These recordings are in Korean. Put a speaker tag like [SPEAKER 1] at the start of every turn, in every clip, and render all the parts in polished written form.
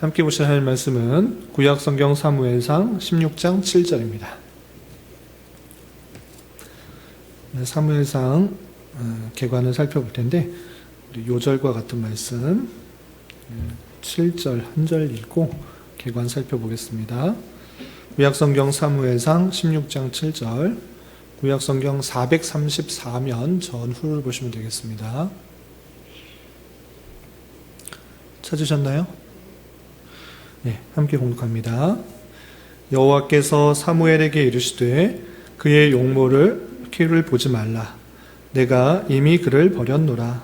[SPEAKER 1] 함께 보셔야 할 말씀은 구약성경 사무엘상 16장 7절입니다. 사무엘상 개관을 살펴볼 텐데 우리 요절과 같은 말씀 7절 한 절 읽고 개관 살펴보겠습니다. 구약성경 사무엘상 16장 7절, 구약성경 434면 전후를 보시면 되겠습니다. 찾으셨나요? 네, 함께 공독합니다. 여호와께서 사무엘에게 이르시되 그의 용모를 키를 보지 말라. 내가 이미 그를 버렸노라.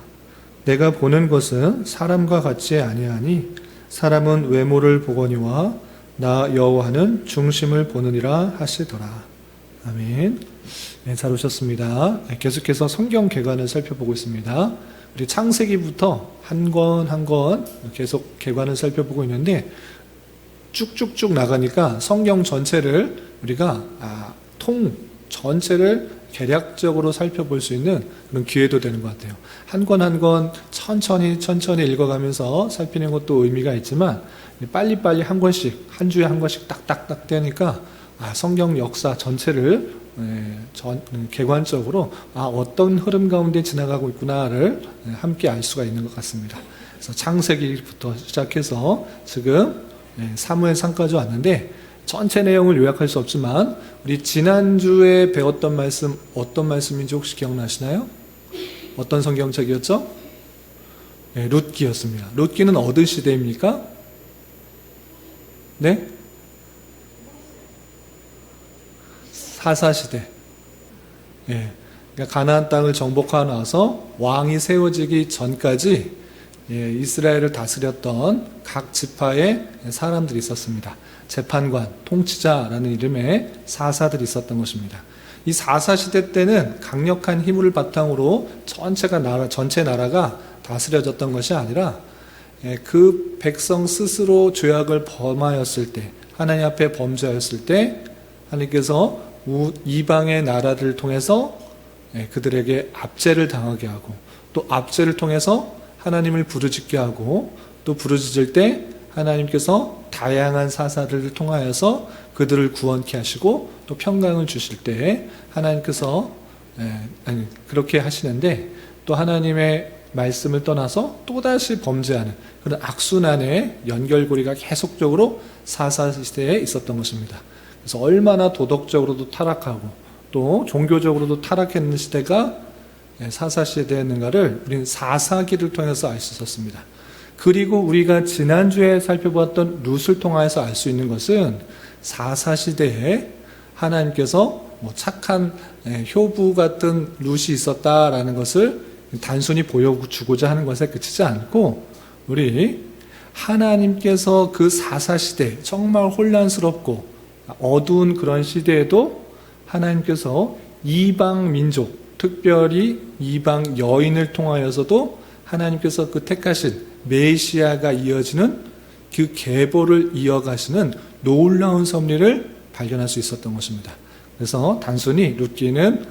[SPEAKER 1] 내가 보는 것은 사람과 같지 아니하니 사람은 외모를 보거니와 나 여호와는 중심을 보느니라 하시더라. 아멘. 네, 잘 오셨습니다. 계속해서 성경 개관을 살펴보고 있습니다. 우리 창세기부터 한 권 한 권 계속 개관을 살펴보고 있는데 쭉쭉쭉 나가니까 성경 전체를 우리가 전체를 개략적으로 살펴볼 수 있는 그런 기회도 되는 것 같아요. 한 권 한 권 천천히 읽어가면서 살피는 것도 의미가 있지만 빨리빨리 한 권씩, 한 주에 한 권씩 딱딱딱 떼니까 성경 역사 전체를 객관적으로 어떤 흐름 가운데 지나가고 있구나를 함께 알 수가 있는 것 같습니다. 그래서 창세기부터 시작해서 지금 사무엘상까지 왔는데 전체 내용을 요약할 수 없지만 우리 지난주에 배웠던 말씀 어떤 말씀인지 혹시 기억나시나요? 어떤 성경책이었죠? 룻기였습니다. 룻기는 어느 시대입니까? 네? 사사시대. 그러니까 가나안 땅을 정복하고 나서 왕이 세워지기 전까지 이스라엘을 다스렸던 각 지파의 사람들이 있었습니다. 재판관, 통치자라는 이름의 사사들이 있었던 것입니다. 이 사사시대 때는 강력한 힘을 바탕으로 전체 나라가 다스려졌던 것이 아니라 그 백성 스스로 죄악을 범하였을 때, 하나님 앞에 범죄하였을 때 하나님께서 이방의 나라를 통해서 그들에게 압제를 당하게 하고 또 압제를 통해서 하나님을 부르짖게 하고 또 부르짖을 때 하나님께서 다양한 사사들을 통하여서 그들을 구원케 하시고 또 평강을 주실 때 하나님께서 그렇게 하시는데 또 하나님의 말씀을 떠나서 또다시 범죄하는 그런 악순환의 연결고리가 계속적으로 사사시대에 있었던 것입니다. 그래서 얼마나 도덕적으로도 타락하고 또 종교적으로도 타락했는 시대가 사사시대였는가를 우리는 사사기를 통해서 알 수 있었습니다. 그리고 우리가 지난주에 살펴보았던 룻을 통해서 알 수 있는 것은 사사시대에 하나님께서 착한 효부 같은 룻이 있었다라는 것을 단순히 보여주고자 하는 것에 그치지 않고 우리 하나님께서 그 사사시대 정말 혼란스럽고 어두운 그런 시대에도 하나님께서 이방 민족, 특별히 이방 여인을 통하여서도 하나님께서 그 택하신 메시아가 이어지는 그 계보를 이어가시는 놀라운 섭리를 발견할 수 있었던 것입니다. 그래서 단순히 룻기는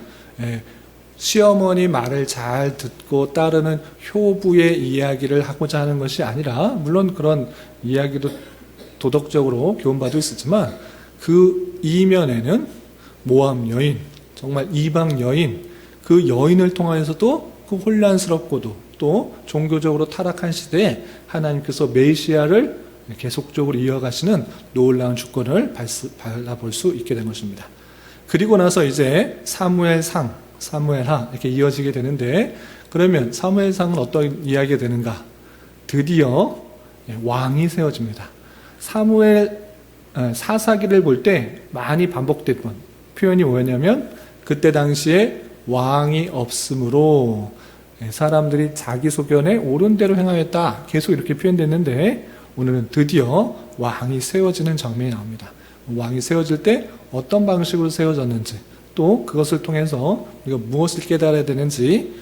[SPEAKER 1] 시어머니 말을 잘 듣고 따르는 효부의 이야기를 하고자 하는 것이 아니라 물론 그런 이야기도 도덕적으로 교훈받을 수 있지만 그 이면에는 모압 여인, 정말 이방 여인, 그 여인을 통하여서도 그 혼란스럽고도 또 종교적으로 타락한 시대에 하나님께서 메시아를 계속적으로 이어가시는 놀라운 주권을 바라볼 수 있게 된 것입니다. 그리고 나서 이제 사무엘상, 사무엘하 이렇게 이어지게 되는데 그러면 사무엘상은 어떤 이야기가 되는가? 드디어 왕이 세워집니다. 사사기를 볼 때 많이 반복됐던 표현이 뭐였냐면 그때 당시에 왕이 없으므로 사람들이 자기 소견에 옳은 대로 행하였다. 계속 이렇게 표현됐는데 오늘은 드디어 왕이 세워지는 장면이 나옵니다. 왕이 세워질 때 어떤 방식으로 세워졌는지 또 그것을 통해서 우리가 무엇을 깨달아야 되는지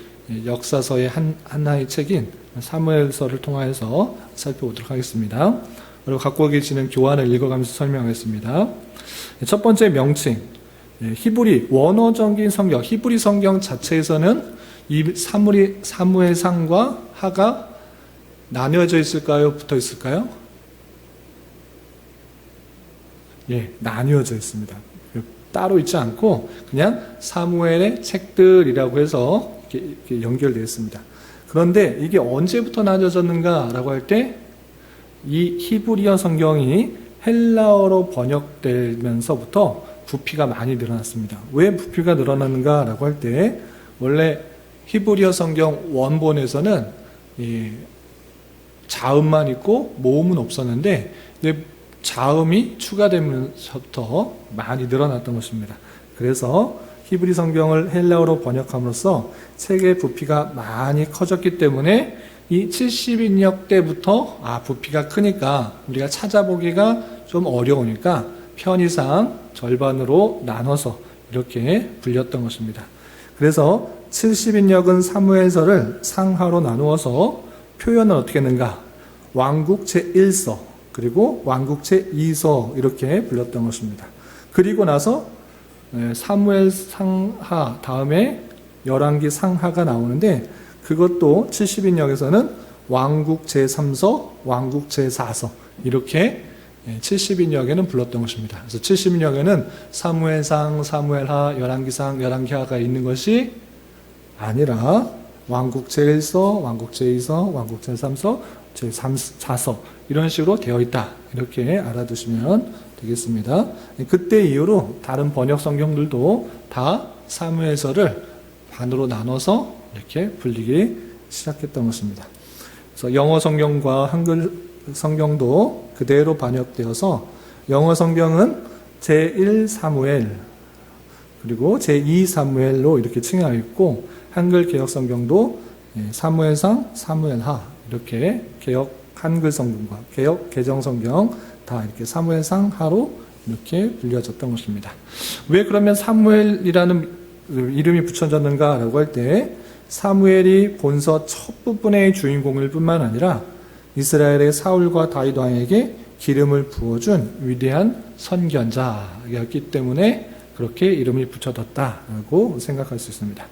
[SPEAKER 1] 역사서의 하나의 책인 사무엘서를 통해서 살펴보도록 하겠습니다. 그리고 갖고 계시는 교환을 읽어가면서 설명하겠습니다. 첫 번째 명칭, 히브리 원어적인 성경, 히브리 성경 자체에서는 이 사무엘상과 하가 나뉘어져 있을까요? 붙어 있을까요? 나뉘어져 있습니다. 따로 있지 않고 그냥 사무엘의 책들이라고 해서 이렇게 연결되어 있습니다. 그런데 이게 언제부터 나뉘어졌는가라고 할 때 이 히브리어 성경이 헬라어로 번역되면서부터 부피가 많이 늘어났습니다. 왜 부피가 늘어났는가라고 할 때 원래 히브리어 성경 원본에서는 자음만 있고 모음은 없었는데 자음이 추가되면서부터 많이 늘어났던 것입니다. 그래서 히브리 성경을 헬라어로 번역함으로써 책의 부피가 많이 커졌기 때문에 이 70인역 때부터 부피가 크니까 우리가 찾아보기가 좀 어려우니까 편의상 절반으로 나눠서 이렇게 불렸던 것입니다. 그래서 70인역은 사무엘서를 상하로 나누어서 표현을 어떻게 했는가? 왕국 제1서 그리고 왕국 제2서 이렇게 불렸던 것입니다. 그리고 나서 사무엘 상하 다음에 열왕기 상하가 나오는데 그것도 70인역에서는 왕국 제3서, 왕국 제4서 이렇게 70인역에는 불렀던 것입니다. 그래서 70인역에는 사무엘상, 사무엘하, 열왕기상, 열왕기하가 있는 것이 아니라 왕국 제1서, 왕국 제2서, 왕국 제3서, 제4서 이런 식으로 되어 있다. 이렇게 알아두시면 되겠습니다. 그때 이후로 다른 번역 성경들도 다 사무엘서를 반으로 나눠서 이렇게 불리기 시작했던 것입니다. 그래서 영어 성경과 한글 성경도 그대로 번역되어서 영어 성경은 제1 사무엘 그리고 제2 사무엘로 이렇게 칭하여 있고 한글 개역 성경도 사무엘상, 사무엘하 이렇게 개역 한글 성경과 개역 개정 성경 다 이렇게 사무엘상 하로 이렇게 불려졌던 것입니다. 왜 그러면 사무엘이라는 이름이 붙여졌는가라고 할 때 사무엘이 본서 첫 부분의 주인공일 뿐만 아니라 이스라엘의 사울과 다윗 왕에게 기름을 부어준 위대한 선견자였기 때문에 그렇게 이름이 붙여졌다라고 생각할 수 있습니다.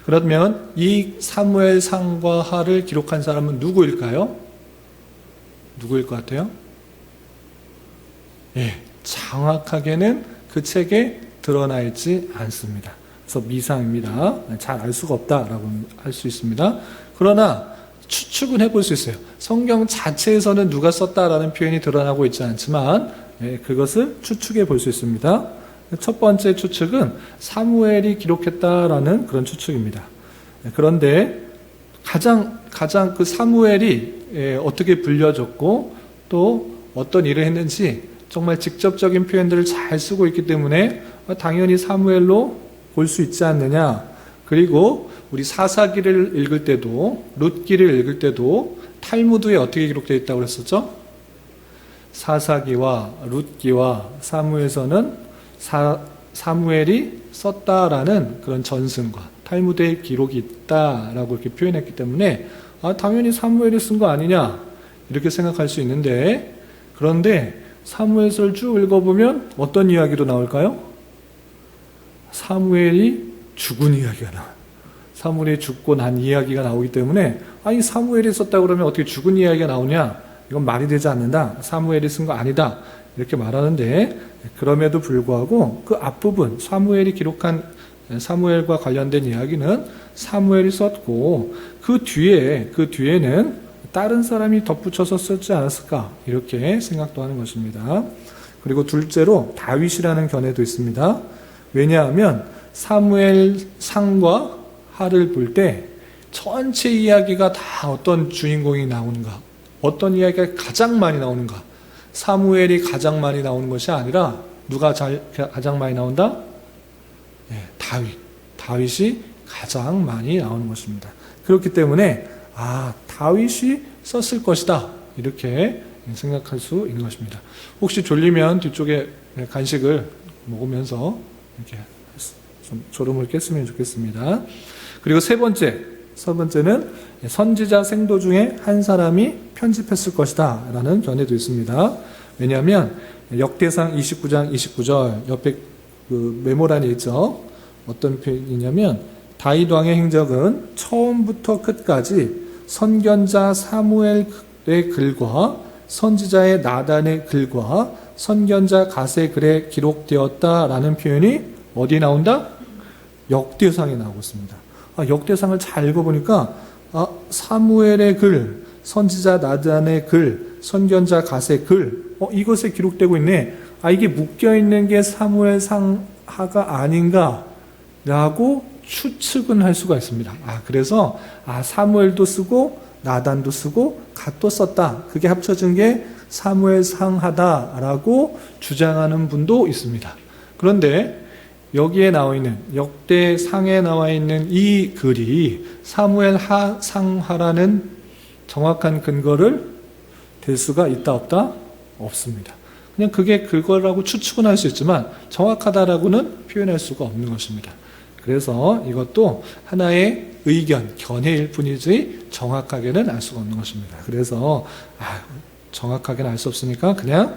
[SPEAKER 1] 그러면 이 사무엘 상과 하를 기록한 사람은 누구일까요? 누구일 것 같아요? 정확하게는 그 책에 드러나 있지 않습니다. 그래서 미상입니다. 잘 알 수가 없다라고 할 수 있습니다. 그러나 추측은 해볼 수 있어요. 성경 자체에서는 누가 썼다라는 표현이 드러나고 있지 않지만 그것을 추측해 볼 수 있습니다. 첫 번째 추측은 사무엘이 기록했다라는 그런 추측입니다. 그런데 가장 그 사무엘이 어떻게 불려졌고 또 어떤 일을 했는지 정말 직접적인 표현들을 잘 쓰고 있기 때문에 당연히 사무엘로 볼 수 있지 않느냐. 그리고 우리 사사기를 읽을 때도 룻기를 읽을 때도 탈무드에 어떻게 기록되어 있다고 그랬었죠? 사사기와 룻기와 사무엘서는 사무엘이 썼다라는 그런 전승과 탈무드에 기록이 있다라고 이렇게 표현했기 때문에 당연히 사무엘이 쓴 거 아니냐 이렇게 생각할 수 있는데 그런데 사무엘서를 쭉 읽어보면 어떤 이야기도 나올까요? 사무엘이 죽은 이야기가 나와요. 사무엘이 죽고 난 이야기가 나오기 때문에 아니 사무엘이 썼다고 그러면 어떻게 죽은 이야기가 나오냐? 이건 말이 되지 않는다. 사무엘이 쓴 거 아니다. 이렇게 말하는데 그럼에도 불구하고 그 앞부분 사무엘이 기록한 사무엘과 관련된 이야기는 사무엘이 썼고 그 뒤에는 다른 사람이 덧붙여서 쓰지 않았을까 이렇게 생각도 하는 것입니다. 그리고 둘째로 다윗이라는 견해도 있습니다. 왜냐하면 사무엘 상과 하를 볼 때 전체 이야기가 다 어떤 주인공이 나오는가 어떤 이야기가 가장 많이 나오는가 사무엘이 가장 많이 나오는 것이 아니라 누가 가장 많이 나온다? 다윗이 가장 많이 나오는 것입니다. 그렇기 때문에 다윗이 썼을 것이다 이렇게 생각할 수 있는 것입니다. 혹시 졸리면 뒤쪽에 간식을 먹으면서 이렇게 좀 졸음을 깼으면 좋겠습니다. 그리고 세 번째는 선지자 생도 중에 한 사람이 편집했을 것이다 라는 견해도 있습니다. 왜냐하면 역대상 29장 29절 옆에 그 메모란에 있죠. 어떤 표현이냐면 다윗 왕의 행적은 처음부터 끝까지 선견자 사무엘의 글과 선지자의 나단의 글과 선견자 갓의 글에 기록되었다라는 표현이 어디에 나온다? 역대상에 나오고 있습니다. 역대상을 잘 읽어보니까 사무엘의 글, 선지자 나단의 글, 선견자 갓의 글, 이것에 기록되고 있네. 이게 묶여있는 게 사무엘상하가 아닌가 라고 추측은 할 수가 있습니다. 그래서 사무엘도 쓰고 나단도 쓰고 갓도 썼다. 그게 합쳐진 게 사무엘상하다라고 주장하는 분도 있습니다. 그런데 여기에 나와 있는 역대상에 나와 있는 이 글이 사무엘상하라는 정확한 근거를 댈 수가 있다 없다? 없습니다. 그냥 그게 그거라고 추측은 할 수 있지만 정확하다라고는 표현할 수가 없는 것입니다. 그래서 이것도 하나의 의견, 견해일 뿐이지 정확하게는 알 수가 없는 것입니다. 그래서 정확하게는 알 수 없으니까 그냥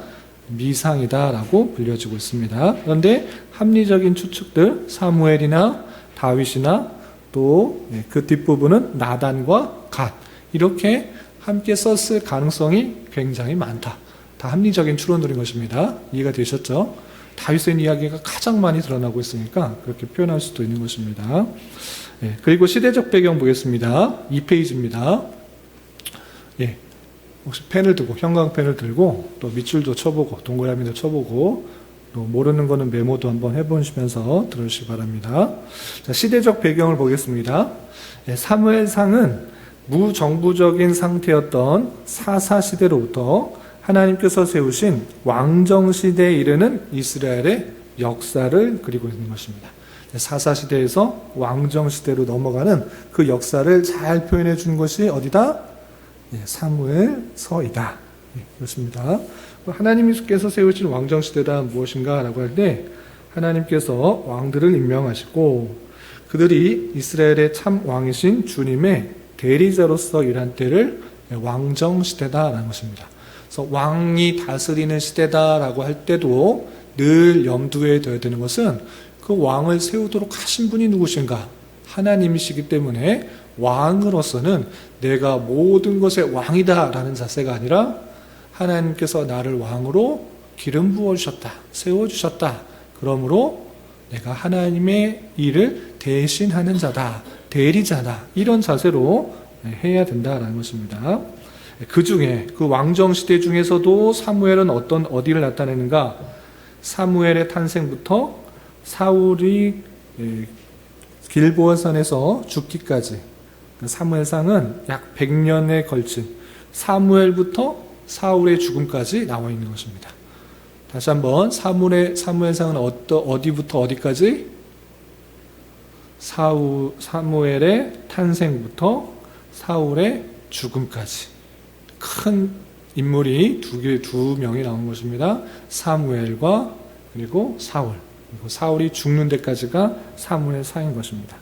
[SPEAKER 1] 미상이다라고 불려지고 있습니다. 그런데 합리적인 추측들, 사무엘이나 다윗이나 또 그 뒷부분은 나단과 갓, 이렇게 함께 썼을 가능성이 굉장히 많다. 다 합리적인 추론들인 것입니다. 이해가 되셨죠? 다윗의 이야기가 가장 많이 드러나고 있으니까 그렇게 표현할 수도 있는 것입니다. 그리고 시대적 배경 보겠습니다. 2페이지입니다. 혹시 펜을 들고, 형광펜을 들고 또 밑줄도 쳐보고 동그라미도 쳐보고 또 모르는 거는 메모도 한번 해보시면서 들으시기 바랍니다. 자, 시대적 배경을 보겠습니다. 사무엘상은 무정부적인 상태였던 사사시대로부터 하나님께서 세우신 왕정시대에 이르는 이스라엘의 역사를 그리고 있는 것입니다. 사사시대에서 왕정시대로 넘어가는 그 역사를 잘 표현해 준 것이 어디다? 사무엘서이다. 그렇습니다. 하나님께서 세우신 왕정시대가 무엇인가 라고 할 때 하나님께서 왕들을 임명하시고 그들이 이스라엘의 참 왕이신 주님의 대리자로서 일한 때를 왕정시대다라는 것입니다. 그래서 왕이 다스리는 시대다라고 할 때도 늘 염두에 둬야 되는 것은 그 왕을 세우도록 하신 분이 누구신가? 하나님이시기 때문에 왕으로서는 내가 모든 것의 왕이다라는 자세가 아니라 하나님께서 나를 왕으로 기름 부어주셨다, 세워주셨다. 그러므로 내가 하나님의 일을 대신하는 자다, 대리자다. 이런 자세로 해야 된다라는 것입니다. 그 중에 그 왕정시대 중에서도 사무엘은 어디를 나타내는가? 사무엘의 탄생부터 사울이 길보아산에서 죽기까지 사무엘상은 약 100년에 걸친 사무엘부터 사울의 죽음까지 나와 있는 것입니다. 다시 한번 사무엘상은 어디부터 어디까지? 사무엘의 탄생부터 사울의 죽음까지 큰 인물이 두 명이 나온 것입니다. 사무엘과 그리고 사울. 그리고 사울이 죽는 데까지가 사무엘상인 것입니다.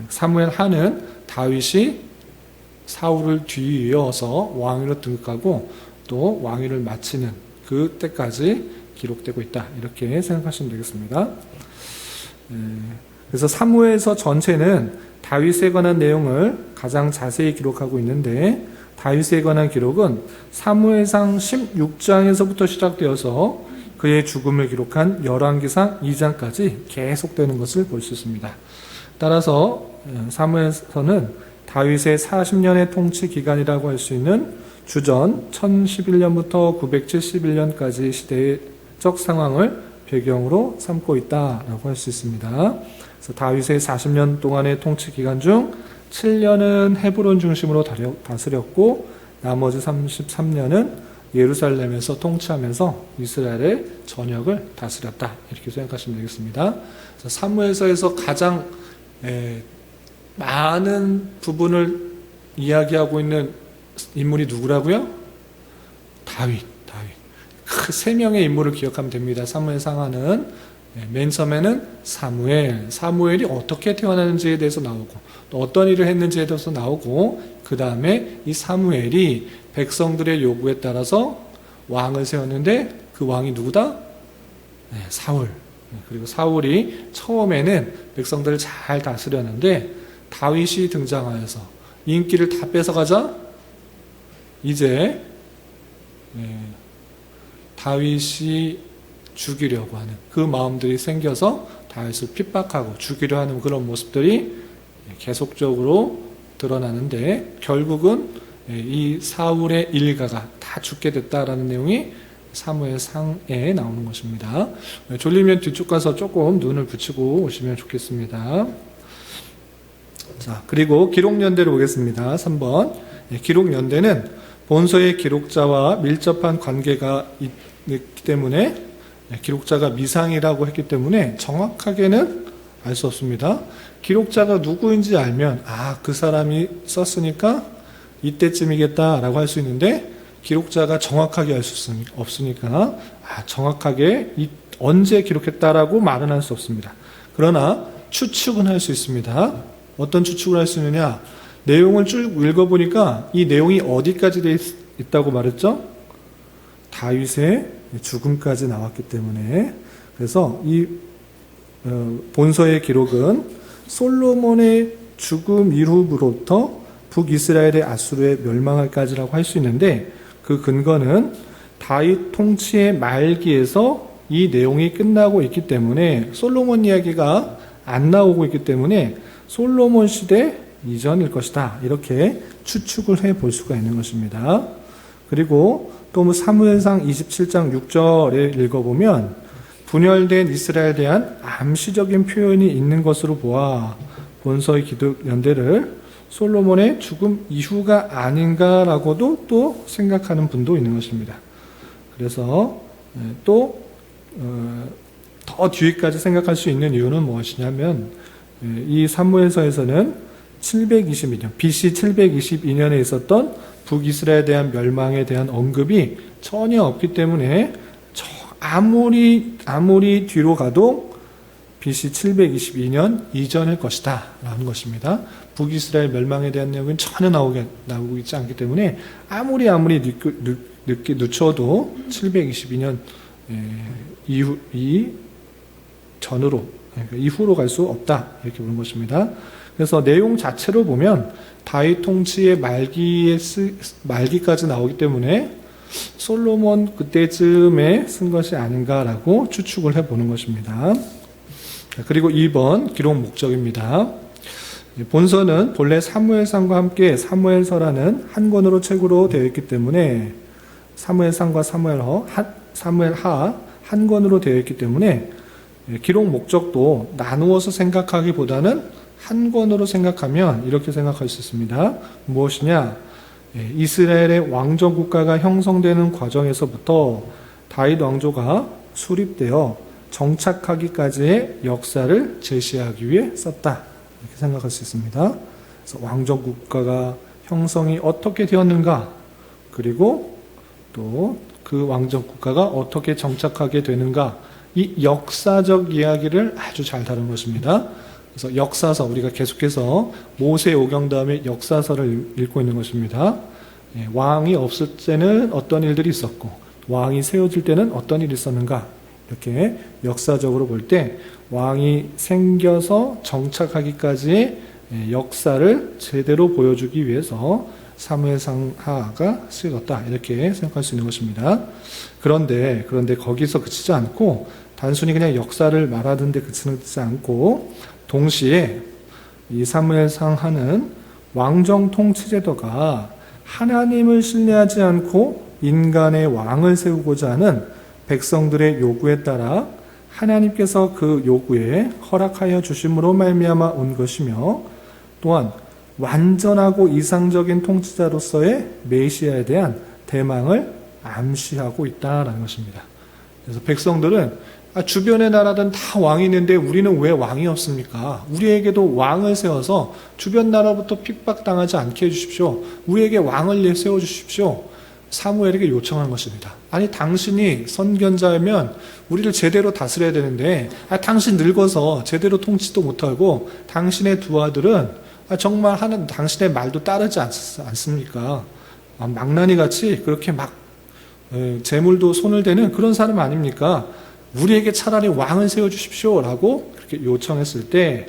[SPEAKER 1] 사무엘 하는 다윗이 사울을 뒤이어서 왕위로 등극하고 또 왕위를 마치는 그 때까지 기록되고 있다. 이렇게 생각하시면 되겠습니다. 그래서 사무엘서 전체는 다윗에 관한 내용을 가장 자세히 기록하고 있는데 다윗에 관한 기록은 사무엘상 16장에서부터 시작되어서 그의 죽음을 기록한 열왕기상 2장까지 계속되는 것을 볼 수 있습니다. 따라서 사무엘서는 다윗의 40년의 통치 기간이라고 할 수 있는 주전 1011년부터 971년까지 시대적 상황을 배경으로 삼고 있다라고 할 수 있습니다. 그래서 다윗의 40년 동안의 통치 기간 중 7년은 헤브론 중심으로 다스렸고 나머지 33년은 예루살렘에서 통치하면서 이스라엘의 전역을 다스렸다. 이렇게 생각하시면 되겠습니다. 사무엘서에서 가장 많은 부분을 이야기하고 있는 인물이 누구라고요? 다윗. 그 세 명의 인물을 기억하면 됩니다. 사무엘상하는 맨 처음에는 사무엘이 어떻게 태어났는지에 대해서 나오고 또 어떤 일을 했는지에 대해서 나오고 그 다음에 이 사무엘이 백성들의 요구에 따라서 왕을 세웠는데 그 왕이 누구다? 사울. 그리고 사울이 처음에는 백성들을 잘 다스렸는데 다윗이 등장하여서 인기를 다 뺏어가자 이제 다윗이 죽이려고 하는 그 마음들이 생겨서 다윗을 핍박하고 죽이려 하는 그런 모습들이 계속적으로 드러나는데, 결국은 이 사울의 일가가 다 죽게 됐다라는 내용이 사무엘상에 나오는 것입니다. 졸리면 뒤쪽 가서 조금 눈을 붙이고 오시면 좋겠습니다. 자, 그리고 기록연대로 보겠습니다. 3번. 기록연대는 본서의 기록자와 밀접한 관계가 있기 때문에, 기록자가 미상이라고 했기 때문에 정확하게는 알 수 없습니다. 기록자가 누구인지 알면 그 사람이 썼으니까 이때쯤이겠다라고 할 수 있는데, 기록자가 정확하게 알 수 없으니까 정확하게 언제 기록했다라고 말은 할 수 없습니다. 그러나 추측은 할 수 있습니다. 어떤 추측을 할 수 있느냐? 내용을 쭉 읽어보니까 이 내용이 어디까지 되어 있다고 말했죠? 다윗의 죽음까지 나왔기 때문에. 그래서 이 본서의 기록은 솔로몬의 죽음 이후부터 북이스라엘의 아수르에 멸망할까지라고 할 수 있는데, 그 근거는 다윗 통치의 말기에서 이 내용이 끝나고 있기 때문에, 솔로몬 이야기가 안 나오고 있기 때문에 솔로몬 시대 이전일 것이다, 이렇게 추측을 해볼 수가 있는 것입니다. 그리고 또 사무엘상 27장 6절에 읽어보면 분열된 이스라엘에 대한 암시적인 표현이 있는 것으로 보아 본서의 기록연대를 솔로몬의 죽음 이후가 아닌가라고도 또 생각하는 분도 있는 것입니다. 그래서 또 더 뒤까지 생각할 수 있는 이유는 무엇이냐면, 이 사무엘서에서는 722년, BC 722년에 있었던 북이스라엘에 대한 멸망에 대한 언급이 전혀 없기 때문에 아무리 뒤로 가도 BC 722년 이전일 것이다 라는 것입니다. 북이스라엘 멸망에 대한 내용은 전혀 나오고 있지 않기 때문에 아무리 늦게 늦춰도 722년 전으로, 그러니까 이후로 갈 수 없다, 이렇게 보는 것입니다. 그래서 내용 자체로 보면 다윗 통치의 말기까지 나오기 때문에 솔로몬 그때쯤에 쓴 것이 아닌가라고 추측을 해보는 것입니다. 그리고 2번 기록 목적입니다. 본서는 본래 사무엘상과 함께 사무엘서라는 한 권으로 책으로 되어 있기 때문에, 사무엘상과 사무엘하 한 권으로 되어 있기 때문에 기록 목적도 나누어서 생각하기보다는 한 권으로 생각하면 이렇게 생각할 수 있습니다. 무엇이냐? 이스라엘의 왕정 국가가 형성되는 과정에서부터 다윗 왕조가 수립되어 정착하기까지의 역사를 제시하기 위해 썼다, 이렇게 생각할 수 있습니다. 그래서 왕정 국가가 형성이 어떻게 되었는가, 그리고 또 그 왕정 국가가 어떻게 정착하게 되는가, 이 역사적 이야기를 아주 잘 다룬 것입니다. 그래서 역사서, 우리가 계속해서 모세오경 다음에 역사서를 읽고 있는 것입니다. 왕이 없을 때는 어떤 일들이 있었고, 왕이 세워질 때는 어떤 일이 있었는가, 이렇게 역사적으로 볼 때 왕이 생겨서 정착하기까지의 역사를 제대로 보여주기 위해서 사무엘상하가 쓰여졌다, 이렇게 생각할 수 있는 것입니다. 그런데 거기서 그치지 않고, 단순히 그냥 역사를 말하는 데 그치지 않고, 동시에 이 사무엘상하는 왕정 통치 제도가 하나님을 신뢰하지 않고 인간의 왕을 세우고자 하는 백성들의 요구에 따라 하나님께서 그 요구에 허락하여 주심으로 말미암아 온 것이며, 또한 완전하고 이상적인 통치자로서의 메시아에 대한 대망을 암시하고 있다라는 것입니다. 그래서 백성들은 주변의 나라들은 다 왕이 있는데 우리는 왜 왕이 없습니까? 우리에게도 왕을 세워서 주변 나라부터 핍박당하지 않게 해주십시오. 우리에게 왕을 세워주십시오. 사무엘에게 요청한 것입니다. 아니, 당신이 선견자면 우리를 제대로 다스려야 되는데, 당신 늙어서 제대로 통치도 못하고 당신의 두 아들은 정말 당신의 말도 따르지 않습니까? 망나니 같이 그렇게 막 재물도 손을 대는 그런 사람 아닙니까? 우리에게 차라리 왕을 세워주십시오 라고 그렇게 요청했을 때,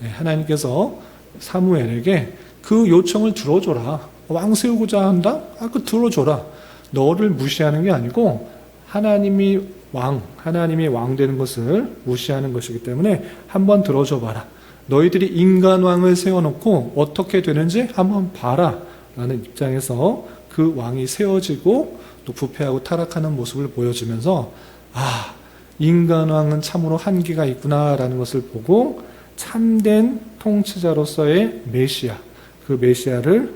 [SPEAKER 1] 하나님께서 사무엘에게 그 요청을 들어줘라. 왕 세우고자 한다? 그 들어줘라. 너를 무시하는 게 아니고 하나님이 왕 되는 것을 무시하는 것이기 때문에 한번 들어줘 봐라. 너희들이 인간 왕을 세워놓고 어떻게 되는지 한번 봐라. 라는 입장에서 그 왕이 세워지고 또 부패하고 타락하는 모습을 보여주면서 인간 왕은 참으로 한계가 있구나라는 것을 보고 참된 통치자로서의 메시아, 그 메시아를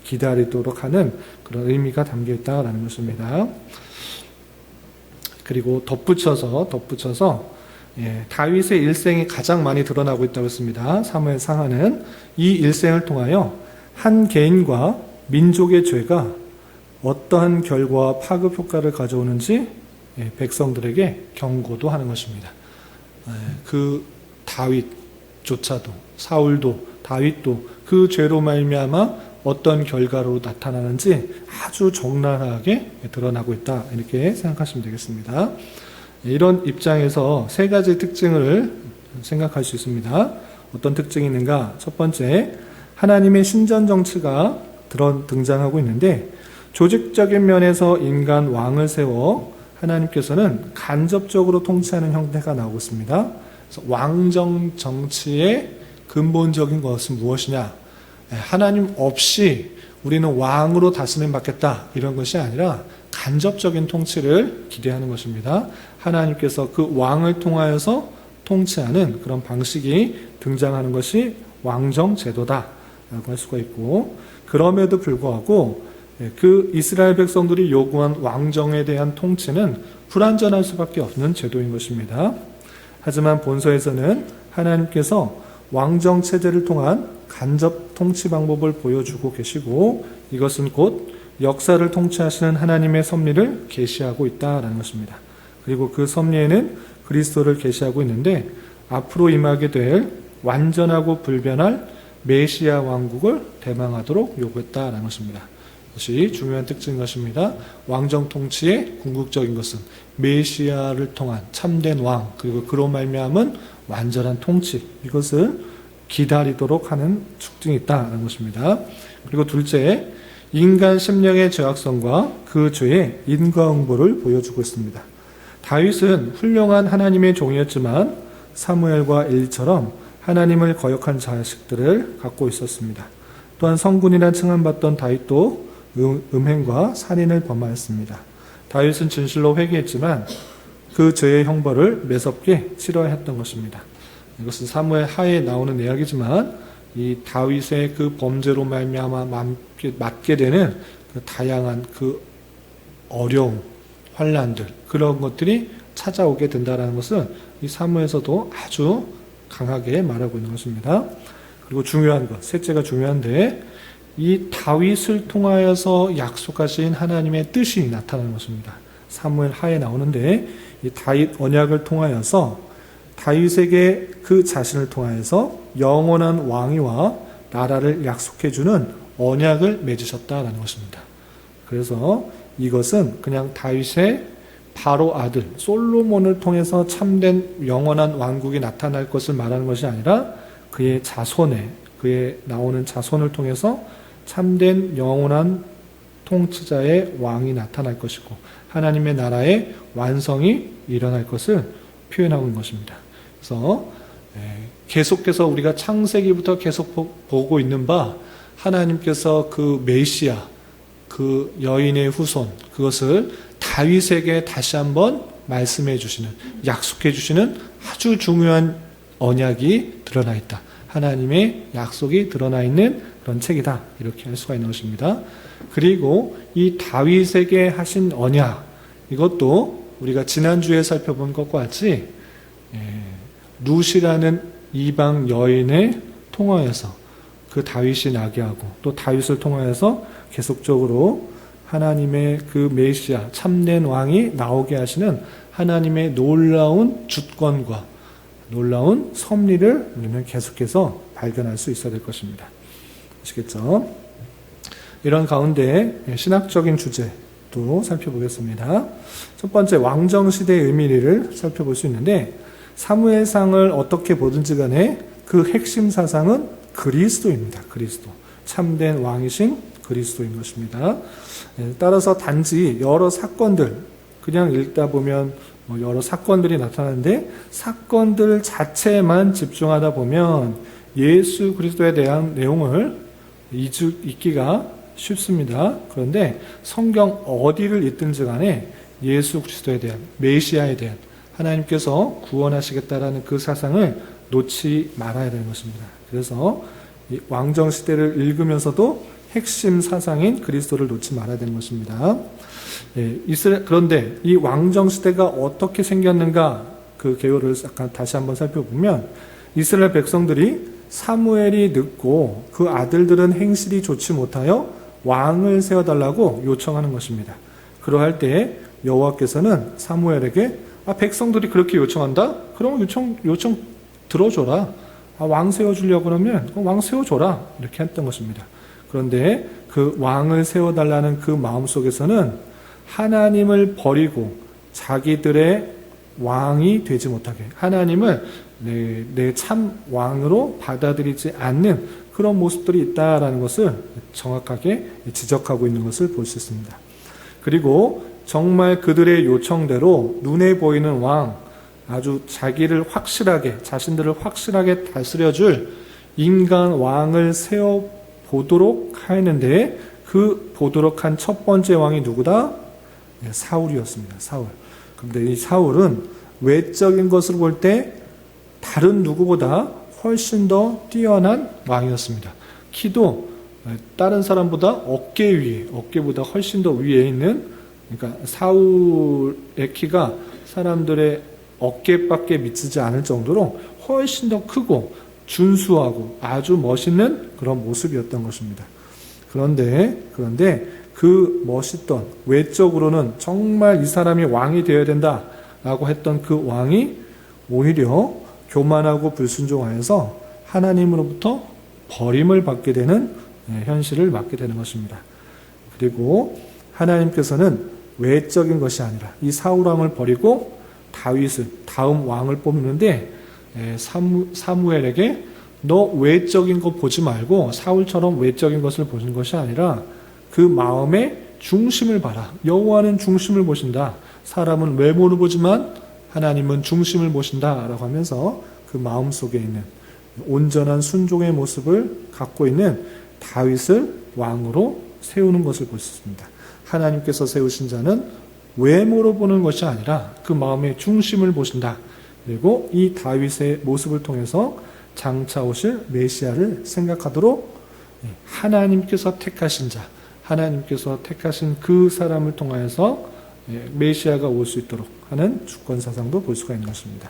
[SPEAKER 1] 기다리도록 하는 그런 의미가 담겨 있다라는 것입니다. 그리고 덧붙여서 다윗의 일생이 가장 많이 드러나고 있다고 했습니다. 사무엘 상하는 이 일생을 통하여 한 개인과 민족의 죄가 어떠한 결과와 파급 효과를 가져오는지 백성들에게 경고도 하는 것입니다. 그 다윗조차도, 사울도, 다윗도 그 죄로 말미암아 어떤 결과로 나타나는지 아주 적나라하게 드러나고 있다, 이렇게 생각하시면 되겠습니다. 이런 입장에서 세 가지 특징을 생각할 수 있습니다. 어떤 특징이 있는가? 첫 번째, 하나님의 신전 정치가 등장하고 있는데 조직적인 면에서 인간 왕을 세워 하나님께서는 간접적으로 통치하는 형태가 나오고 있습니다. 그래서 왕정 정치의 근본적인 것은 무엇이냐? 하나님 없이 우리는 왕으로 다스림 받겠다, 이런 것이 아니라 간접적인 통치를 기대하는 것입니다. 하나님께서 그 왕을 통하여서 통치하는 그런 방식이 등장하는 것이 왕정 제도다 라고 할 수가 있고, 그럼에도 불구하고 그 이스라엘 백성들이 요구한 왕정에 대한 통치는 불완전할 수밖에 없는 제도인 것입니다. 하지만 본서에서는 하나님께서 왕정 체제를 통한 간접 통치 방법을 보여주고 계시고, 이것은 곧 역사를 통치하시는 하나님의 섭리를 계시하고 있다라는 것입니다. 그리고 그 섭리에는 그리스도를 계시하고 있는데 앞으로 임하게 될 완전하고 불변할 메시아 왕국을 대망하도록 요구했다라는 것입니다. 이것이 중요한 특징인 것입니다. 왕정 통치의 궁극적인 것은 메시아를 통한 참된 왕, 그리고 그로 말미암은 완전한 통치, 이것을 기다리도록 하는 특징이 있다는 것입니다. 그리고 둘째, 인간 심령의 죄악성과 그 죄의 인과응보를 보여주고 있습니다. 다윗은 훌륭한 하나님의 종이었지만 사무엘과 엘리처럼 하나님을 거역한 자식들을 갖고 있었습니다. 또한 성군이라 칭함받던 다윗도 음행과 살인을 범하였습니다. 다윗은 진실로 회개했지만 그 죄의 형벌을 매섭게 치러야 했던 것입니다. 이것은 사무엘 하에 나오는 이야기지만 이 다윗의 그 범죄로 말미암아 맞게 되는 그 다양한 그 어려움, 환난들, 그런 것들이 찾아오게 된다는 것은 이 사무에서도 아주 강하게 말하고 있는 것입니다. 그리고 중요한 것, 셋째가 중요한데, 이 다윗을 통하여서 약속하신 하나님의 뜻이 나타나는 것입니다. 사무엘 하에 나오는데, 이 다윗 언약을 통하여서 다윗에게 그 자신을 통하여서 영원한 왕위와 나라를 약속해주는 언약을 맺으셨다라는 것입니다. 그래서 이것은 그냥 다윗의 바로 아들 솔로몬을 통해서 참된 영원한 왕국이 나타날 것을 말하는 것이 아니라 그의 그의 나오는 자손을 통해서 참된 영원한 통치자의 왕이 나타날 것이고 하나님의 나라의 완성이 일어날 것을 표현하고 있는 것입니다. 그래서 계속해서 우리가 창세기부터 계속 보고 있는 바, 하나님께서 그 메시아, 그 여인의 후손, 그것을 다윗에게 다시 한번 말씀해 주시는, 약속해 주시는 아주 중요한 언약이 드러나 있다. 하나님의 약속이 드러나 있는 그런 책이다. 이렇게 할 수가 있는 것입니다. 그리고 이 다윗에게 하신 언약, 이것도 우리가 지난주에 살펴본 것과 같이 룻이라는 이방 여인을 통하여서 그 다윗이 나게 하고, 또 다윗을 통하여서 계속적으로 하나님의 그 메시아, 참된 왕이 나오게 하시는 하나님의 놀라운 주권과 놀라운 섭리를 우리는 계속해서 발견할 수 있어야 될 것입니다. 아시겠죠? 이런 가운데 신학적인 주제도 살펴보겠습니다. 첫 번째, 왕정시대의 의미를 살펴볼 수 있는데, 사무엘상을 어떻게 보든지 간에 그 핵심 사상은 그리스도입니다. 그리스도. 참된 왕이신 그리스도인 것입니다. 따라서 단지 여러 사건들, 그냥 읽다 보면 여러 사건들이 나타나는데 사건들 자체만 집중하다 보면 예수 그리스도에 대한 내용을 잊기가 쉽습니다. 그런데 성경 어디를 읽든지 간에 예수 그리스도에 대한, 메시아에 대한, 하나님께서 구원하시겠다라는 그 사상을 놓지 말아야 되는 것입니다. 그래서 이 왕정시대를 읽으면서도 핵심 사상인 그리스도를 놓지 말아야 되는 것입니다. 그런데 이 왕정시대가 어떻게 생겼는가, 그 개요를 약간 다시 한번 살펴보면 이스라엘 백성들이 사무엘이 늙고 그 아들들은 행실이 좋지 못하여 왕을 세워달라고 요청하는 것입니다. 그러할 때 여호와께서는 사무엘에게 백성들이 그렇게 요청한다? 그럼 요청 들어줘라. 왕 세워주려고 그러면 왕 세워줘라. 이렇게 했던 것입니다. 그런데 그 왕을 세워달라는 그 마음속에서는 하나님을 버리고 자기들의 왕이 되지 못하게, 하나님을 내 참 왕으로 받아들이지 않는 그런 모습들이 있다라는 것을 정확하게 지적하고 있는 것을 볼 수 있습니다. 그리고 정말 그들의 요청대로 눈에 보이는 왕, 아주 자신들을 확실하게 다스려줄 인간 왕을 세워보도록 하였는데, 그 보도록 한 첫 번째 왕이 누구다? 사울이었습니다. 사울. 그런데 이 사울은 외적인 것으로 볼 때 다른 누구보다 훨씬 더 뛰어난 왕이었습니다. 키도 다른 사람보다 어깨보다 훨씬 더 위에 있는, 그러니까 사울의 키가 사람들의 어깨밖에 미치지 않을 정도로 훨씬 더 크고 준수하고 아주 멋있는 그런 모습이었던 것입니다. 그런데 그 멋있던, 외적으로는 정말 이 사람이 왕이 되어야 된다라고 했던 그 왕이 오히려 교만하고 불순종하여서 하나님으로부터 버림을 받게 되는 현실을 맞게 되는 것입니다. 그리고 하나님께서는 외적인 것이 아니라 이 사울왕을 버리고 다윗을, 다음 왕을 뽑는데, 사무엘에게 너 외적인 것 보지 말고 사울처럼 외적인 것을 보는 것이 아니라 그 마음의 중심을 봐라. 여호와는 중심을 보신다. 사람은 외모를 보지만 하나님은 중심을 보신다 라고 하면서 그 마음 속에 있는 온전한 순종의 모습을 갖고 있는 다윗을 왕으로 세우는 것을 볼 수 있습니다. 하나님께서 세우신 자는 외모로 보는 것이 아니라 그 마음의 중심을 보신다. 그리고 이 다윗의 모습을 통해서 장차 오실 메시아를 생각하도록 하나님께서 택하신 자, 하나님께서 택하신 그 사람을 통하여서 메시아가 올 수 있도록 하는 주권 사상도 볼 수가 있는 것입니다.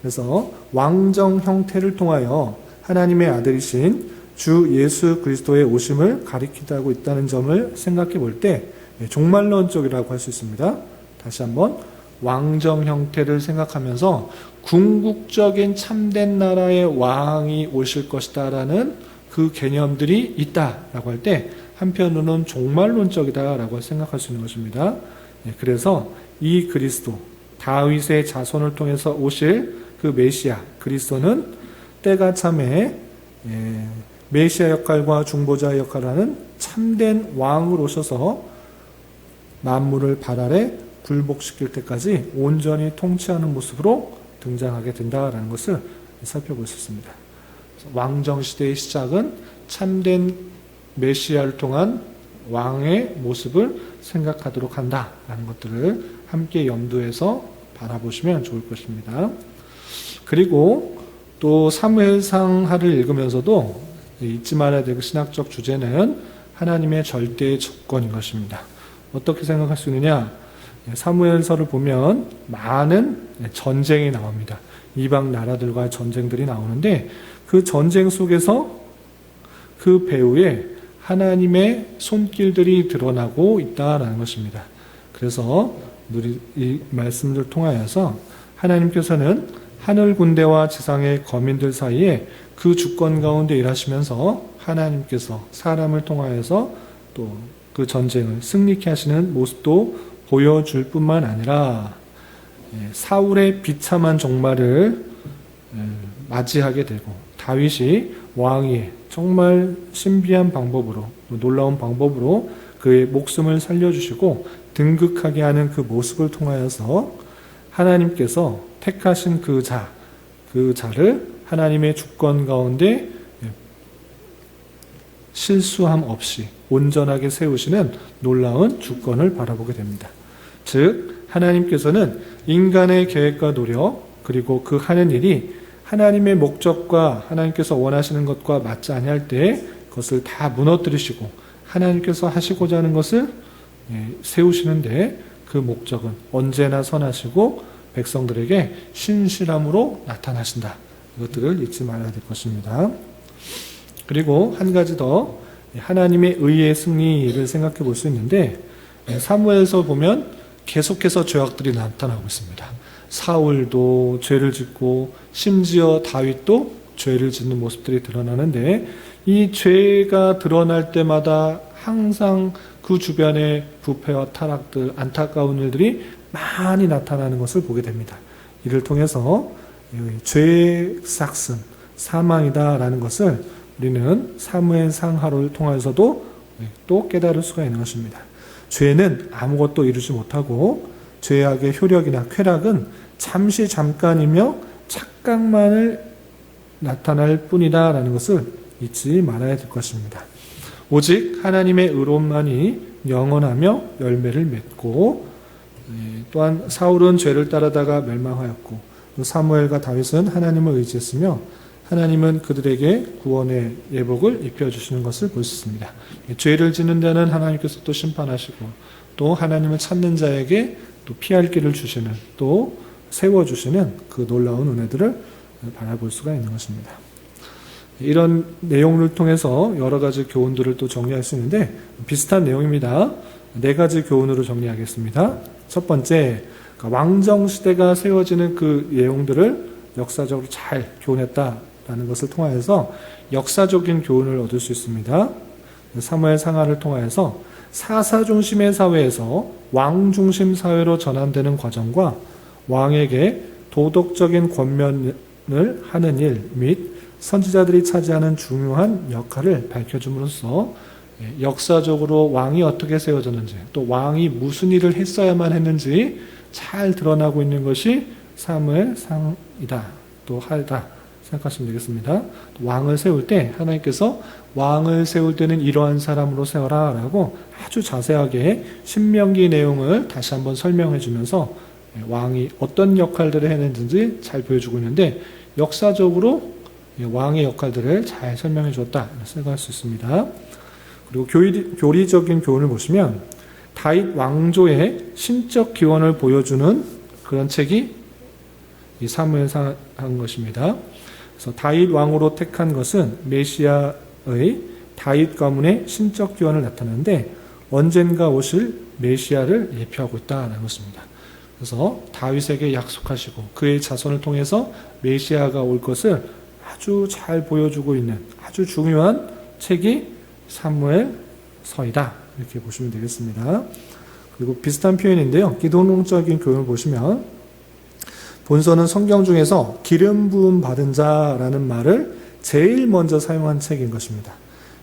[SPEAKER 1] 그래서 왕정 형태를 통하여 하나님의 아들이신 주 예수 그리스도의 오심을 가리키고 있다는 점을 생각해 볼 때 종말론적이라고 할 수 있습니다. 다시 한번 왕정 형태를 생각하면서 궁극적인 참된 나라의 왕이 오실 것이다라는 그 개념들이 있다라고 할 때 한편으로는 종말론적이다라고 생각할 수 있는 것입니다. 그래서 이 그리스도, 다윗의 자손을 통해서 오실 그 메시아 그리스도는 때가 참에 메시아 역할과 중보자 역할을 하는 참된 왕으로 오셔서 만물을 발 아래 굴복시킬 때까지 온전히 통치하는 모습으로 등장하게 된다라는 것을 살펴볼 수 있습니다. 왕정시대의 시작은 참된 메시아를 통한 왕의 모습을 생각하도록 한다라는 것들을 함께 염두에서 바라보시면 좋을 것입니다. 그리고 또 사무엘상하를 읽으면서도 잊지 말아야 될 신학적 주제는 하나님의 절대의 조건인 것입니다. 어떻게 생각할 수 있느냐? 사무엘서를 보면 많은 전쟁이 나옵니다. 이방 나라들과의 전쟁들이 나오는데 그 전쟁 속에서 그 배후에 하나님의 손길들이 드러나고 있다라는 것입니다. 그래서 우리 이 말씀을 통하여서 하나님께서는 하늘 군대와 지상의 거민들 사이에 그 주권 가운데 일하시면서 하나님께서 사람을 통하여서 또 그 전쟁을 승리케 하시는 모습도 보여줄 뿐만 아니라 사울의 비참한 종말을 맞이하게 되고 다윗이 왕위에 정말 신비한 방법으로, 놀라운 방법으로 그의 목숨을 살려주시고 등극하게 하는 그 모습을 통하여서 하나님께서 택하신 그 자를 하나님의 주권 가운데 실수함 없이 온전하게 세우시는 놀라운 주권을 바라보게 됩니다. 즉 하나님께서는 인간의 계획과 노력 그리고 그 하는 일이 하나님의 목적과 하나님께서 원하시는 것과 맞지 아니할 때 그것을 다 무너뜨리시고 하나님께서 하시고자 하는 것을 세우시는데 그 목적은 언제나 선하시고 백성들에게 신실함으로 나타나신다. 이것들을 잊지 말아야 될 것입니다. 그리고 한 가지 더 하나님의 의의 승리를 생각해 볼 수 있는데 사무엘서 보면 계속해서 죄악들이 나타나고 있습니다. 사울도 죄를 짓고 심지어 다윗도 죄를 짓는 모습들이 드러나는데 이 죄가 드러날 때마다 항상 그 주변의 부패와 타락들, 안타까운 일들이 많이 나타나는 것을 보게 됩니다. 이를 통해서 죄의 싹슨, 사망이다라는 것을 우리는 사무엘 상하를 통해서도 또 깨달을 수가 있는 것입니다. 죄는 아무것도 이루지 못하고 죄악의 효력이나 쾌락은 잠깐이며 착각만을 나타날 뿐이다라는 것을 잊지 말아야 될 것입니다. 오직 하나님의 의로움만이 영원하며 열매를 맺고 또한 사울은 죄를 따르다가 멸망하였고 또 사무엘과 다윗은 하나님을 의지했으며 하나님은 그들에게 구원의 예복을 입혀주시는 것을 볼 수 있습니다. 죄를 짓는 데는 하나님께서 또 심판하시고 또 하나님을 찾는 자에게 또 피할 길을 주시는 또 세워주시는 그 놀라운 은혜들을 바라볼 수가 있는 것입니다. 이런 내용을 통해서 여러 가지 교훈들을 또 정리할 수 있는데 비슷한 내용입니다. 4가지 교훈으로 정리하겠습니다. 첫 번째, 왕정시대가 세워지는 그 내용들을 역사적으로 잘 교훈했다라는 것을 통하여서 역사적인 교훈을 얻을 수 있습니다. 사무엘 상하를 통하여서 사사 중심의 사회에서 왕 중심 사회로 전환되는 과정과 왕에게 도덕적인 권면을 하는 일 및 선지자들이 차지하는 중요한 역할을 밝혀줌으로써 역사적으로 왕이 어떻게 세워졌는지 또 왕이 무슨 일을 했어야만 했는지 잘 드러나고 있는 것이 사무엘 상이다 또 하다 생각하시면 되겠습니다. 왕을 세울 때 하나님께서 왕을 세울 때는 이러한 사람으로 세워라 라고 아주 자세하게 신명기 내용을 다시 한번 설명해 주면서 왕이 어떤 역할들을 했는지 잘 보여주고 있는데 역사적으로 왕의 역할들을 잘 설명해 주었다 생각할 수 있습니다. 그리고 교리적인 교훈을 보시면 다윗 왕조의 신적 기원을 보여주는 그런 책이 이 사무엘상한 것입니다. 그래서 다윗 왕으로 택한 것은 메시아의 다윗 가문의 신적 기원을 나타내는데 언젠가 오실 메시아를 예표하고 있다는 것입니다. 그래서 다윗에게 약속하시고 그의 자손을 통해서 메시아가 올 것을 아주 잘 보여주고 있는 아주 중요한 책이 사무엘서이다 이렇게 보시면 되겠습니다. 그리고 비슷한 표현인데요. 기독론적인 교훈을 보시면 본서는 성경 중에서 기름 부음 받은 자라는 말을 제일 먼저 사용한 책인 것입니다.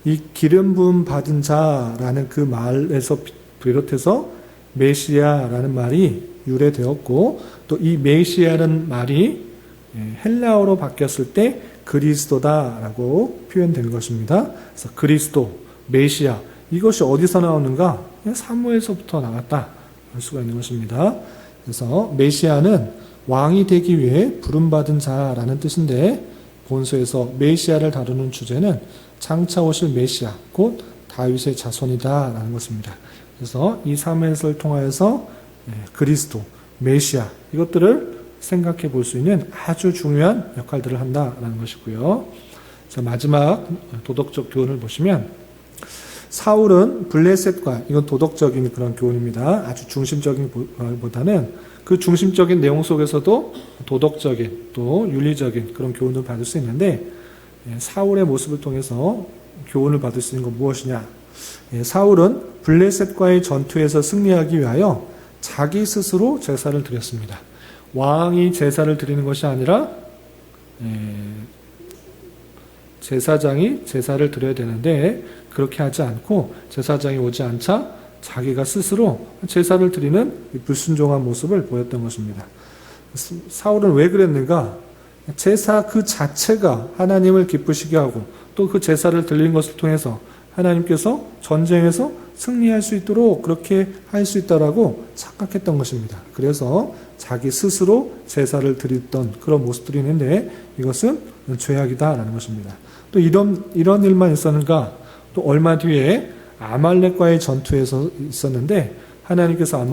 [SPEAKER 1] 이 기름 부음 받은 자라는 그 말에서 비롯해서 메시아라는 말이 유래되었고 또 이 메시아라는 말이 헬라어로 바뀌었을 때 그리스도다라고 표현된 것입니다. 그래서 그리스도, 메시아 이것이 어디서 나오는가? 사무엘서부터 나왔다 할 수가 있는 것입니다. 그래서 메시아는 왕이 되기 위해 부름받은 자라는 뜻인데 본서에서 메시아를 다루는 주제는 장차 오실 메시아 곧 다윗의 자손이다라는 것입니다. 그래서 이 사무엘서를 통하여서 그리스도, 메시아 이것들을 생각해 볼 수 있는 아주 중요한 역할들을 한다라는 것이고요. 자, 마지막 도덕적 교훈을 보시면 사울은 블레셋과 이건 도덕적인 그런 교훈입니다. 아주 중심적인 보다는 그 중심적인 내용 속에서도 도덕적인 또 윤리적인 그런 교훈을 받을 수 있는데 사울의 모습을 통해서 교훈을 받을 수 있는 건 무엇이냐? 사울은 블레셋과의 전투에서 승리하기 위하여 자기 스스로 제사를 드렸습니다. 왕이 제사를 드리는 것이 아니라 제사장이 제사를 드려야 되는데 그렇게 하지 않고 제사장이 오지 않자 자기가 스스로 제사를 드리는 불순종한 모습을 보였던 것입니다. 사울은 왜 그랬는가? 제사 그 자체가 하나님을 기쁘시게 하고 또 그 제사를 드리는 것을 통해서 하나님께서 전쟁에서 승리할 수 있도록 그렇게 할 수 있다라고 착각했던 것입니다. 그래서 자기 스스로 제사를 드렸던 그런 모습들이 있는데 이것은 죄악이다라는 것입니다. 또 이런 일만 있었는가? 또 얼마 뒤에 아말렉과의 전투에서 있었는데 하나님께서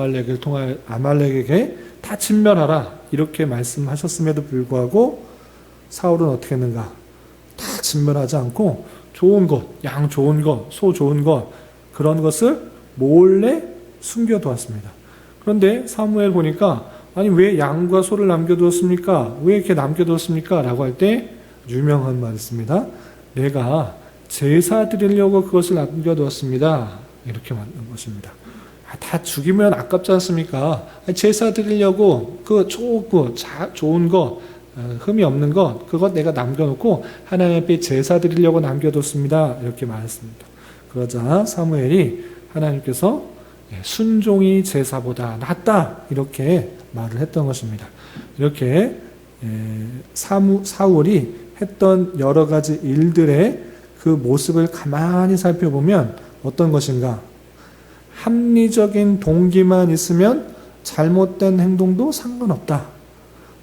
[SPEAKER 1] 아말렉에게 다 진멸하라 이렇게 말씀하셨음에도 불구하고 사울은 어떻게 했는가? 다 진멸하지 않고 좋은 것, 양 좋은 것, 소 좋은 것 그런 것을 몰래 숨겨두었습니다. 그런데 사무엘 보니까 아니 왜 양과 소를 남겨두었습니까? 왜 이렇게 남겨두었습니까? 라고 할 때 유명한 말이 있습니다. 내가 제사 드리려고 그것을 남겨두었습니다. 이렇게 말하는 것입니다. 다 죽이면 아깝지 않습니까? 제사 드리려고 그 좋은 것, 흠이 없는 것, 그것 내가 남겨놓고 하나님 앞에 제사 드리려고 남겨뒀습니다. 이렇게 말했습니다. 그러자 사무엘이 하나님께서 순종이 제사보다 낫다 이렇게 말을 했던 것입니다. 이렇게 사울이 했던 여러 가지 일들의 그 모습을 가만히 살펴보면 어떤 것인가? 합리적인 동기만 있으면 잘못된 행동도 상관없다.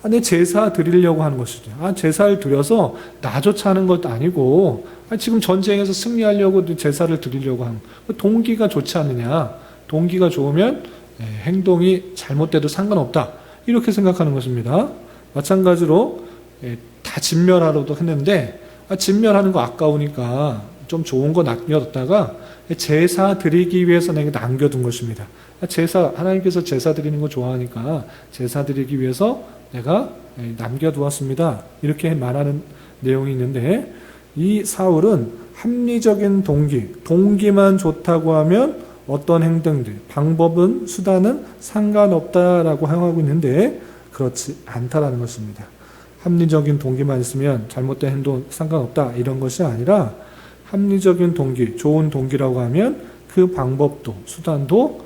[SPEAKER 1] 내 제사 드리려고 하는 것이죠. 제사를 드려서 나조차 하는 것도 아니고 지금 전쟁에서 승리하려고 제사를 드리려고 하는 동기가 좋지 않느냐. 동기가 좋으면 행동이 잘못돼도 상관없다. 이렇게 생각하는 것입니다. 마찬가지로 다 진멸하려고 했는데 진멸하는 거 아까우니까 좀 좋은 거 남겨뒀다가 제사 드리기 위해서 내가 남겨둔 것입니다. 하나님께서 제사 드리는 거 좋아하니까 제사 드리기 위해서 내가 남겨두었습니다. 이렇게 말하는 내용이 있는데 이 사울은 합리적인 동기만 좋다고 하면 어떤 행동들, 방법은, 수단은 상관없다라고 행하고 있는데 그렇지 않다라는 것입니다. 합리적인 동기만 있으면 잘못된 행동 상관없다 이런 것이 아니라 합리적인 동기, 좋은 동기라고 하면 그 방법도 수단도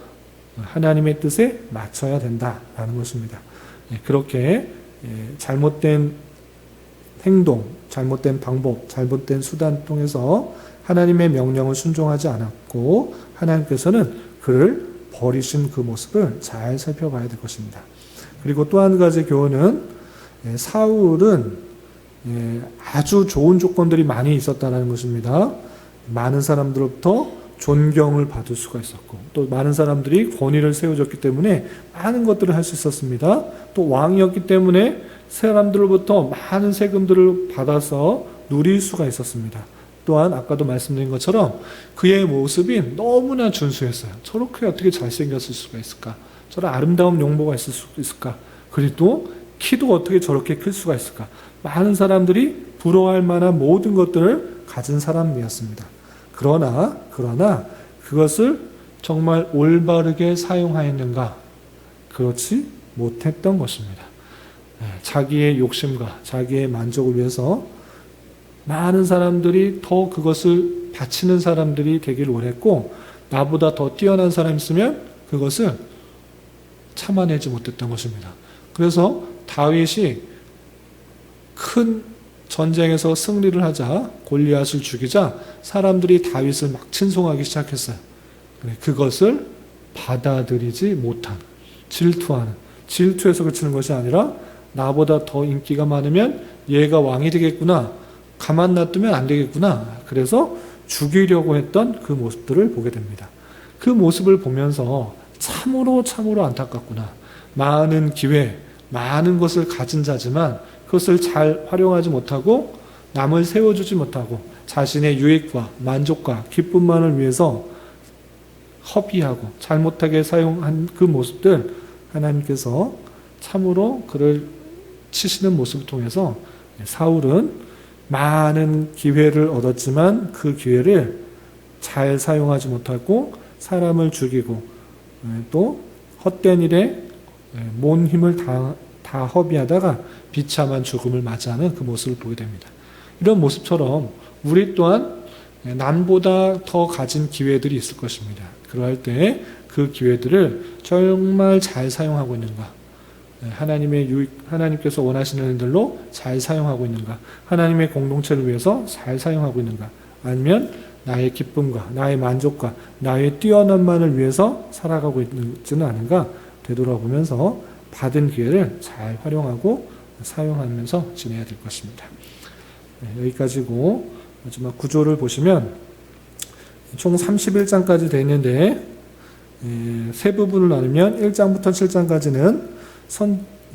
[SPEAKER 1] 하나님의 뜻에 맞춰야 된다라는 것입니다. 그렇게 잘못된 행동, 잘못된 방법, 잘못된 수단 통해서 하나님의 명령을 순종하지 않았고 하나님께서는 그를 버리신 그 모습을 잘 살펴봐야 될 것입니다. 그리고 또 한 가지 교훈은 사울은 아주 좋은 조건들이 많이 있었다는 것입니다. 많은 사람들로부터 존경을 받을 수가 있었고 또 많은 사람들이 권위를 세워줬기 때문에 많은 것들을 할 수 있었습니다. 또 왕이었기 때문에 사람들로부터 많은 세금들을 받아서 누릴 수가 있었습니다. 또한 아까도 말씀드린 것처럼 그의 모습이 너무나 준수했어요. 저렇게 어떻게 잘생겼을 수가 있을까? 저런 아름다운 용모가 있을 수 있을까? 그리고 키도 어떻게 저렇게 클 수가 있을까? 많은 사람들이 부러워할 만한 모든 것들을 가진 사람이었습니다. 그러나 그것을 정말 올바르게 사용하였는가? 그렇지 못했던 것입니다. 자기의 욕심과 자기의 만족을 위해서 많은 사람들이 더 그것을 바치는 사람들이 되기를 원했고 나보다 더 뛰어난 사람이 있으면 그것을 참아내지 못했던 것입니다. 그래서 다윗이 큰 전쟁에서 승리를 하자 골리앗을 죽이자 사람들이 다윗을 막 친송하기 시작했어요. 그것을 받아들이지 못한 질투에서 그치는 것이 아니라 나보다 더 인기가 많으면 얘가 왕이 되겠구나. 가만 놔두면 안 되겠구나. 그래서 죽이려고 했던 그 모습들을 보게 됩니다. 그 모습을 보면서 참으로 안타깝구나. 많은 기회, 많은 것을 가진 자지만 그것을 잘 활용하지 못하고 남을 세워주지 못하고 자신의 유익과 만족과 기쁨만을 위해서 허비하고 잘못하게 사용한 그 모습들 하나님께서 참으로 그를 치시는 모습을 통해서 사울은 많은 기회를 얻었지만 그 기회를 잘 사용하지 못하고 사람을 죽이고 또 헛된 일에 온 힘을 다 허비하다가 비참한 죽음을 맞이하는 그 모습을 보게 됩니다. 이런 모습처럼 우리 또한 남보다 더 가진 기회들이 있을 것입니다. 그러할 때 그 기회들을 정말 잘 사용하고 있는가? 하나님께서 원하시는 일들로 잘 사용하고 있는가? 하나님의 공동체를 위해서 잘 사용하고 있는가? 아니면 나의 기쁨과 나의 만족과 나의 뛰어난만을 위해서 살아가고 있지는 않은가? 되돌아보면서 받은 기회를 잘 활용하고 사용하면서 지내야 될 것입니다. 여기까지고 마지막 구조를 보시면 총 31장까지 되어 있는데 세 부분을 나누면 1장부터 7장까지는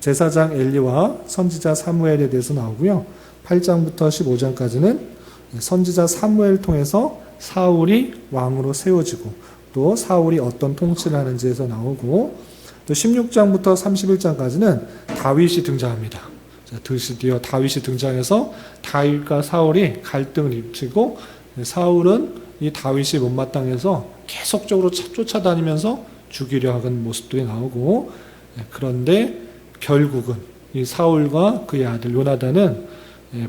[SPEAKER 1] 제사장 엘리와 선지자 사무엘에 대해서 나오고요. 8장부터 15장까지는 선지자 사무엘을 통해서 사울이 왕으로 세워지고 또 사울이 어떤 통치를 하는지에서 나오고 또 16장부터 31장까지는 다윗이 등장합니다. 드디어 다윗이 등장해서 다윗과 사울이 갈등을 일으키고 사울은 이 다윗이 못마땅해서 계속적으로 쫓아다니면서 죽이려 하는 모습들이 나오고 그런데 결국은 이 사울과 그의 아들 요나단은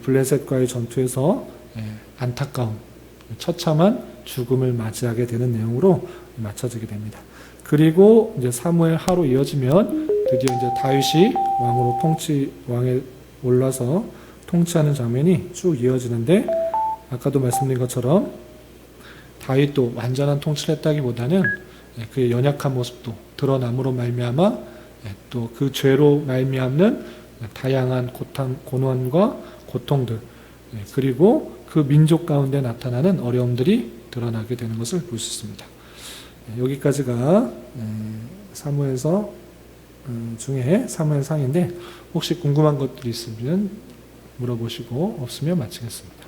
[SPEAKER 1] 블레셋과의 전투에서 안타까운 처참한 죽음을 맞이하게 되는 내용으로 맞춰지게 됩니다. 그리고 이제 사무엘 하로 이어지면 드디어 이제 다윗이 왕에 올라서 통치하는 장면이 쭉 이어지는데 아까도 말씀드린 것처럼 다윗도 완전한 통치를 했다기보다는 그의 연약한 모습도 드러남으로 말미암아 또 그 죄로 말미암는 다양한 고난과 고통들 그리고 그 민족 가운데 나타나는 어려움들이 드러나게 되는 것을 볼 수 있습니다. 여기까지가 사무엘서 중에 사무엘상인데 혹시 궁금한 것들이 있으면 물어보시고 없으면 마치겠습니다.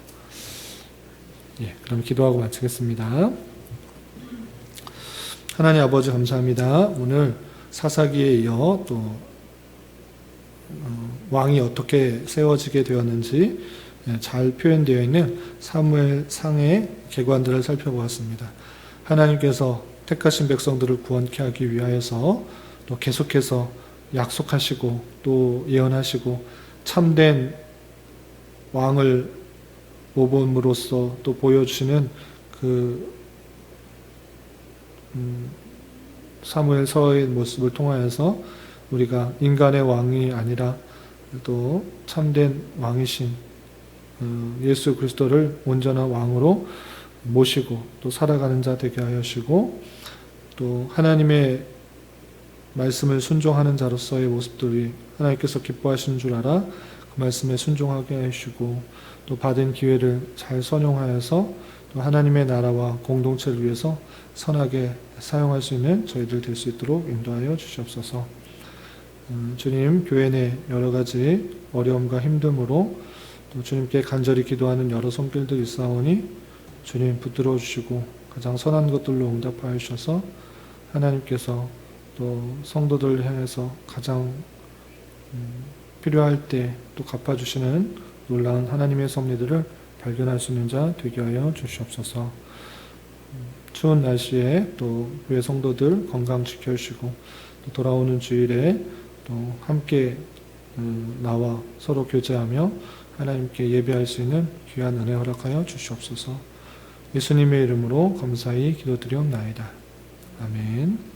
[SPEAKER 1] 그럼 기도하고 마치겠습니다. 하나님 아버지 감사합니다. 오늘 사사기에 이어 또 왕이 어떻게 세워지게 되었는지 잘 표현되어 있는 사무엘상의 계관들을 살펴보았습니다. 하나님께서 택하신 백성들을 구원케 하기 위하여서 또 계속해서 약속하시고 또 예언하시고 참된 왕을 모범으로서 또 보여주시는 그 사무엘서의 모습을 통하여서 우리가 인간의 왕이 아니라 또 참된 왕이신 예수 그리스도를 온전한 왕으로 모시고 또 살아가는 자 되게 하시고 또 하나님의 말씀을 순종하는 자로서의 모습들이 하나님께서 기뻐하시는 줄 알아 그 말씀에 순종하게 하시고 또 받은 기회를 잘 선용하여서 또 하나님의 나라와 공동체를 위해서 선하게 사용할 수 있는 저희들 될 수 있도록 인도하여 주시옵소서. 주님, 교회 내 여러 가지 어려움과 힘듦으로 또 주님께 간절히 기도하는 여러 손길들이 있사오니 주님 붙들어 주시고 가장 선한 것들로 응답하여 주셔서 하나님께서 또 성도들을 향해서 가장 필요할 때 또 갚아주시는 놀라운 하나님의 섭리들을 발견할 수 있는 자 되게 하여 주시옵소서. 추운 날씨에 또 교회 성도들 건강 지켜주시고 또 돌아오는 주일에 또 함께 나와 서로 교제하며 하나님께 예배할 수 있는 귀한 은혜 허락하여 주시옵소서. 예수님의 이름으로 감사히 기도드리옵나이다. 아멘.